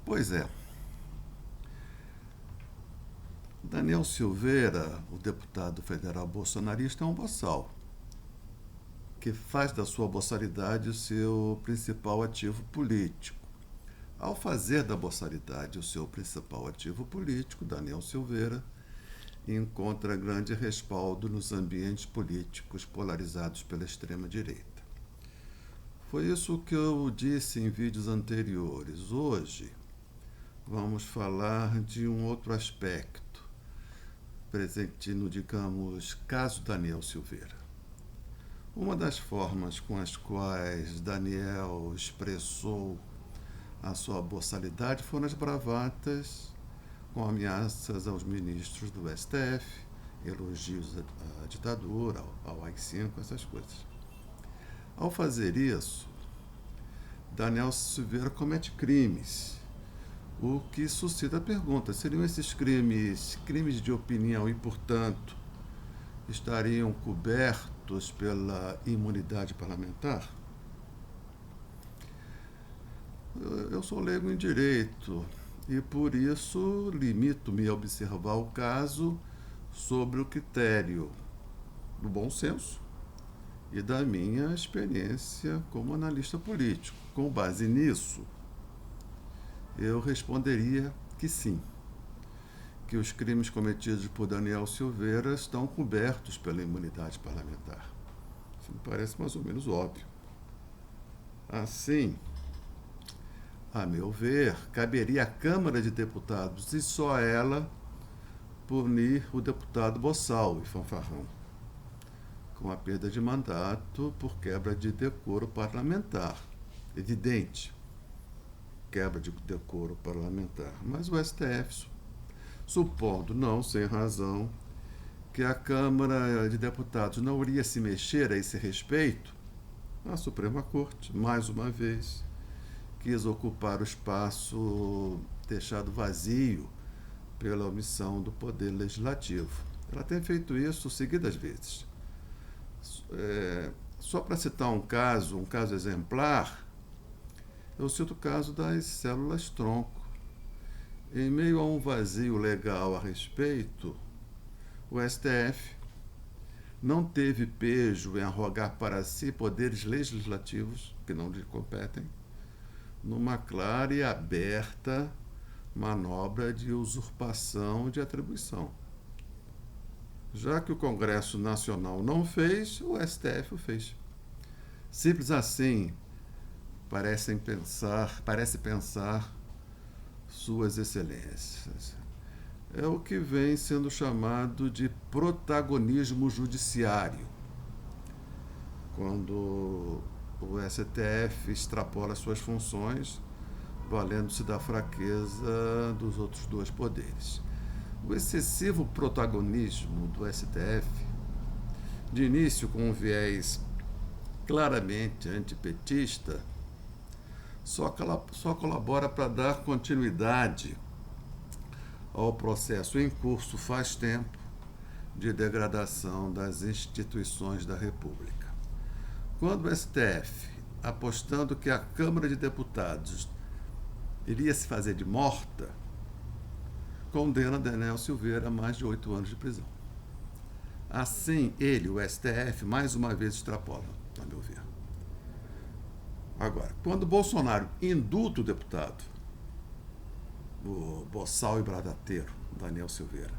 Pois é, Daniel Silveira, o deputado federal bolsonarista, é um boçal, que faz da sua boçalidade o seu principal ativo político. Ao fazer da boçalidade o seu principal ativo político, Daniel Silveira encontra grande respaldo nos ambientes políticos polarizados pela extrema-direita. Foi isso que eu disse em vídeos anteriores. Hoje vamos falar de um outro aspecto presente no, digamos, caso Daniel Silveira. Uma das formas com as quais Daniel expressou a sua boçalidade foram as bravatas com ameaças aos ministros do STF, elogios à ditadura, ao AI-5, essas coisas. Ao fazer isso, Daniel Silveira comete crimes, o que suscita a pergunta: seriam esses crimes de opinião e, portanto, estariam cobertos pela imunidade parlamentar? Eu sou leigo em direito e, por isso, limito-me a observar o caso sobre o critério do bom senso e da minha experiência como analista político. Com base nisso, eu responderia que sim, que os crimes cometidos por Daniel Silveira estão cobertos pela imunidade parlamentar. Isso me parece mais ou menos óbvio. Assim, a meu ver, caberia à Câmara de Deputados e só ela punir o deputado boçal e fanfarrão, com a perda de mandato por quebra de decoro parlamentar. Evidente, quebra de decoro parlamentar. Mas o STF, supondo, não sem razão, que a Câmara de Deputados não iria se mexer a esse respeito, a Suprema Corte, mais uma vez, quis ocupar o espaço deixado vazio pela omissão do Poder Legislativo. Ela tem feito isso seguidas vezes. Só para citar um caso exemplar, eu cito o caso das células-tronco. Em meio a um vazio legal a respeito, o STF não teve pejo em arrogar para si poderes legislativos que não lhe competem, numa clara e aberta manobra de usurpação de atribuição. Já que o Congresso Nacional não fez, o STF o fez. Simples assim, parece pensar suas excelências. É o que vem sendo chamado de protagonismo judiciário, quando o STF extrapola suas funções, valendo-se da fraqueza dos outros dois poderes. O excessivo protagonismo do STF, de início com um viés claramente antipetista, só colabora para dar continuidade ao processo em curso faz tempo de degradação das instituições da República. Quando o STF, apostando que a Câmara de Deputados iria se fazer de morta, condena Daniel Silveira a mais de 8 anos de prisão. Assim, ele, o STF, mais uma vez extrapola, a meu ver. Agora, quando Bolsonaro indulta o deputado, o boçal e bradateiro, Daniel Silveira,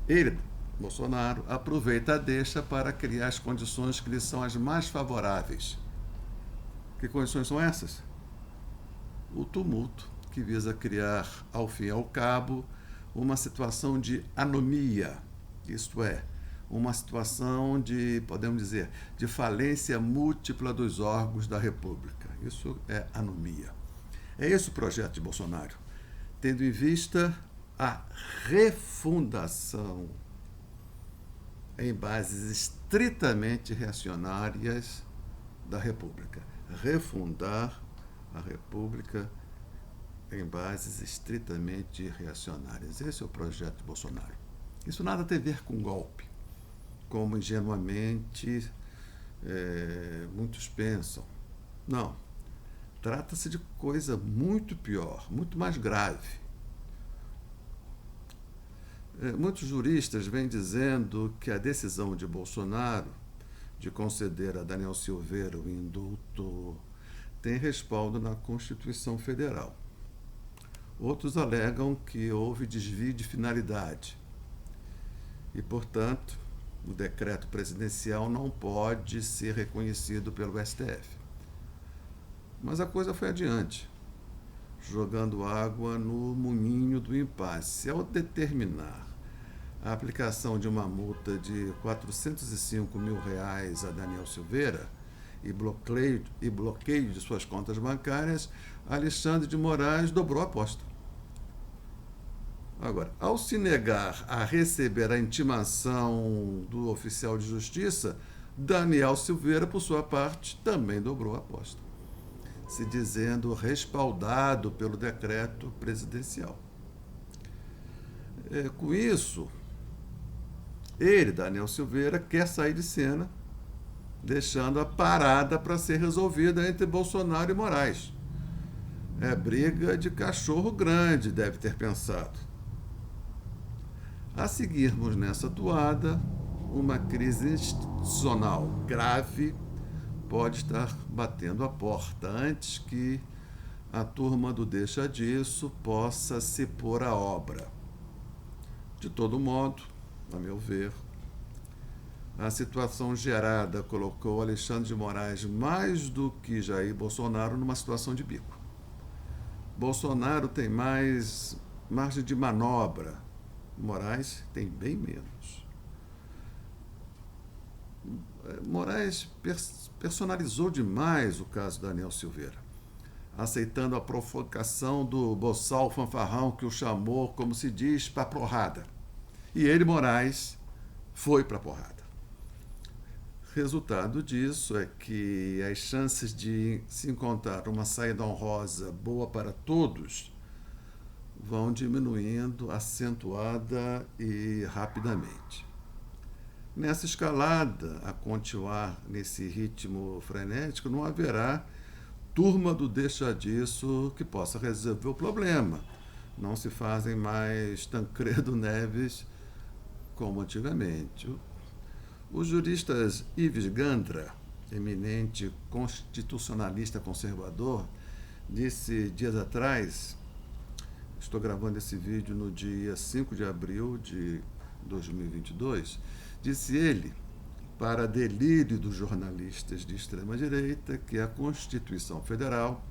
ele, Bolsonaro, aproveita a deixa para criar as condições que lhe são as mais favoráveis. Que condições são essas? O tumulto, que visa criar, ao fim e ao cabo, uma situação de anomia, isto é, uma situação de, podemos dizer, de falência múltipla dos órgãos da República. Isso é anomia. É esse o projeto de Bolsonaro, tendo em vista a refundação em bases estritamente reacionárias da República. Refundar a República em bases estritamente reacionárias. Esse é o projeto de Bolsonaro. Isso nada tem a ver com golpe, como ingenuamente muitos pensam. Não. Trata-se de coisa muito pior, muito mais grave. Muitos juristas vêm dizendo que a decisão de Bolsonaro de conceder a Daniel Silveira o indulto tem respaldo na Constituição Federal. Outros alegam que houve desvio de finalidade e, portanto, o decreto presidencial não pode ser reconhecido pelo STF. Mas a coisa foi adiante, jogando água no moinho do impasse, ao determinar a aplicação de uma multa de R$ 405 mil a Daniel Silveira e bloqueio de suas contas bancárias, Alexandre de Moraes dobrou a aposta. Agora, ao se negar a receber a intimação do oficial de justiça, Daniel Silveira, por sua parte, também dobrou a aposta, se dizendo respaldado pelo decreto presidencial. Com isso, ele, Daniel Silveira, quer sair de cena, deixando a parada para ser resolvida entre Bolsonaro e Moraes. É briga de cachorro grande, deve ter pensado. A seguirmos nessa toada, uma crise institucional grave pode estar batendo a porta antes que a turma do Deixa Disso possa se pôr à obra. De todo modo, a meu ver, a situação gerada colocou Alexandre de Moraes mais do que Jair Bolsonaro numa situação de bico. Bolsonaro tem mais margem de manobra, Moraes tem bem menos. Moraes personalizou demais o caso Daniel Silveira, aceitando a provocação do boçal fanfarrão que o chamou, como se diz, para a porrada. E ele, Moraes, foi para a porrada. Resultado disso é que as chances de se encontrar uma saída honrosa boa para todos vão diminuindo acentuada e rapidamente. Nessa escalada, a continuar nesse ritmo frenético, não haverá turma do Deixa Disso que possa resolver o problema. Não se fazem mais Tancredo Neves como antigamente. Os juristas Ives Gandra, eminente constitucionalista conservador, disse dias atrás, estou gravando esse vídeo no dia 5 de abril de 2022, disse ele, para delírio dos jornalistas de extrema-direita, que a Constituição Federal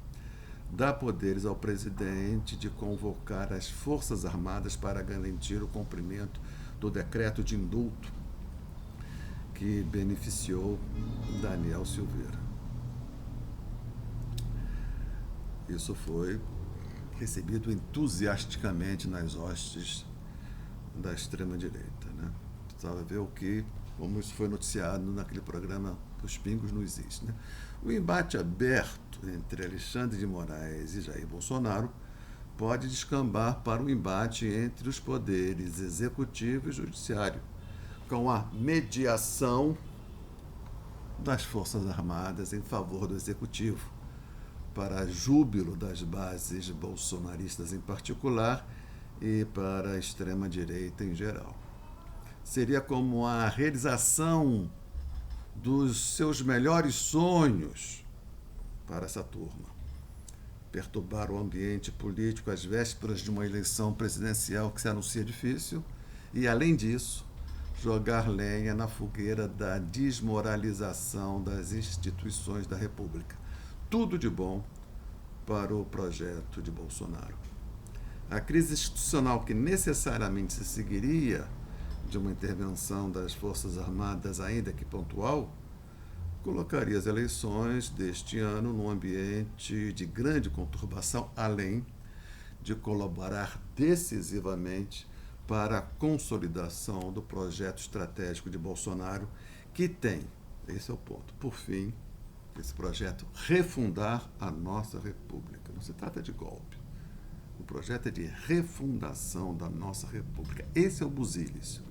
dá poderes ao presidente de convocar as Forças Armadas para garantir o cumprimento do decreto de indulto que beneficiou Daniel Silveira. Isso foi recebido entusiasticamente nas hostes da extrema-direita, né? Precisava ver como isso foi noticiado naquele programa Os Pingos não Existem, né? O embate aberto entre Alexandre de Moraes e Jair Bolsonaro pode descambar para um embate entre os poderes executivo e judiciário, com a mediação das Forças Armadas em favor do executivo, para júbilo das bases bolsonaristas em particular e para a extrema-direita em geral. Seria como a realização dos seus melhores sonhos para essa turma. Perturbar o ambiente político às vésperas de uma eleição presidencial que se anuncia difícil e, além disso, jogar lenha na fogueira da desmoralização das instituições da República. Tudo de bom para o projeto de Bolsonaro. A crise institucional que necessariamente se seguiria de uma intervenção das Forças Armadas, ainda que pontual, colocaria as eleições deste ano num ambiente de grande conturbação, além de colaborar decisivamente para a consolidação do projeto estratégico de Bolsonaro, que tem, esse é o ponto, por fim, esse projeto refundar a nossa República. Não se trata de golpe. O projeto é de refundação da nossa República. Esse é o busilis.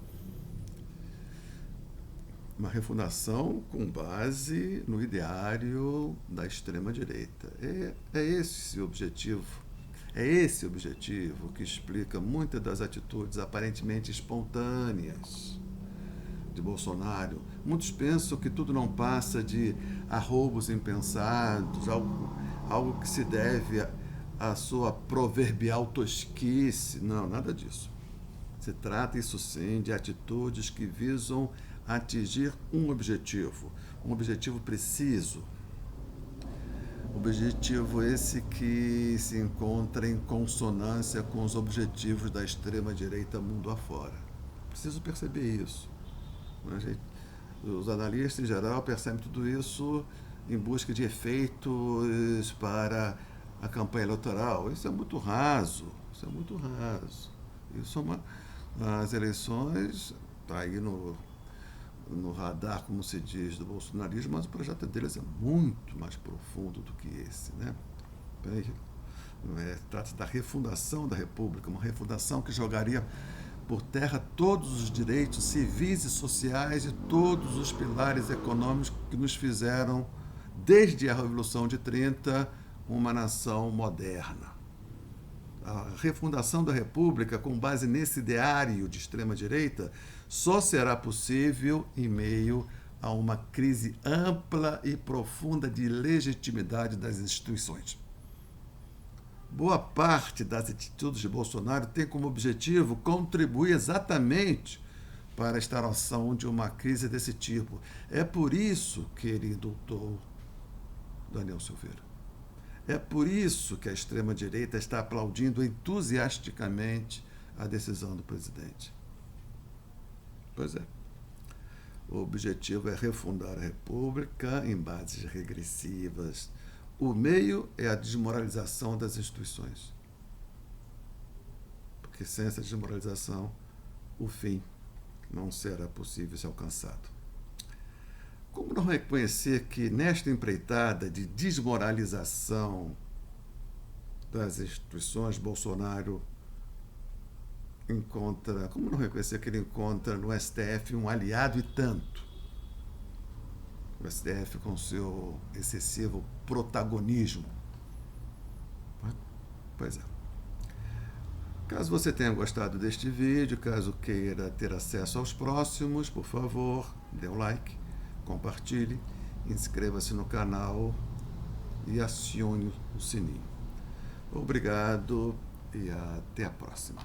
uma refundação com base no ideário da extrema-direita. É esse o objetivo. É esse o objetivo que explica muitas das atitudes aparentemente espontâneas de Bolsonaro. Muitos pensam que tudo não passa de arroubos impensados, algo que se deve à sua proverbial tosquice. Não, nada disso. Se trata, isso sim, de atitudes que visam atingir um objetivo preciso. Objetivo esse que se encontra em consonância com os objetivos da extrema-direita mundo afora. Preciso perceber isso. Os analistas, em geral, percebem tudo isso em busca de efeitos para a campanha eleitoral. Isso é muito raso. Isso é muito raso. Isso é as eleições está aí no radar, como se diz, do bolsonarismo, mas o projeto deles é muito mais profundo do que esse, né? Trata-se da refundação da República, uma refundação que jogaria por terra todos os direitos civis e sociais e todos os pilares econômicos que nos fizeram, desde a Revolução de 30, uma nação moderna. A refundação da República, com base nesse ideário de extrema-direita, só será possível em meio a uma crise ampla e profunda de legitimidade das instituições. Boa parte das atitudes de Bolsonaro tem como objetivo contribuir exatamente para a instauração de uma crise desse tipo. É por isso, querido doutor Daniel Silveira, é por isso que a extrema-direita está aplaudindo entusiasticamente a decisão do presidente. Pois é. O objetivo é refundar a República em bases regressivas. O meio é a desmoralização das instituições. Porque sem essa desmoralização, o fim não será possível ser alcançado. Como não reconhecer que nesta empreitada de desmoralização das instituições, Bolsonaro encontra, como não reconhecer que ele encontra no STF um aliado e tanto? O STF com seu excessivo protagonismo. Pois é. Caso você tenha gostado deste vídeo, caso queira ter acesso aos próximos, por favor, dê um like, compartilhe, inscreva-se no canal e acione o sininho. Obrigado e até a próxima.